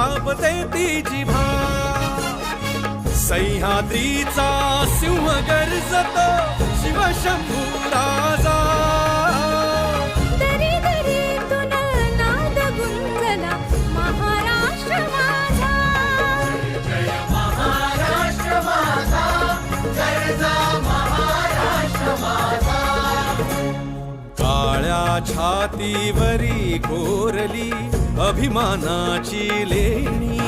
कापते ती जिभा सह्याद्रीचा सिंह गर्जतो शिवशंभू राजा दरी दरीतून नाद गुंजला महाराष्ट्र माझा जय महाराष्ट्र माझा गर्जा महाराष्ट्र माझा काळ्या छातीवरी कोरली अभिमानाची लेणी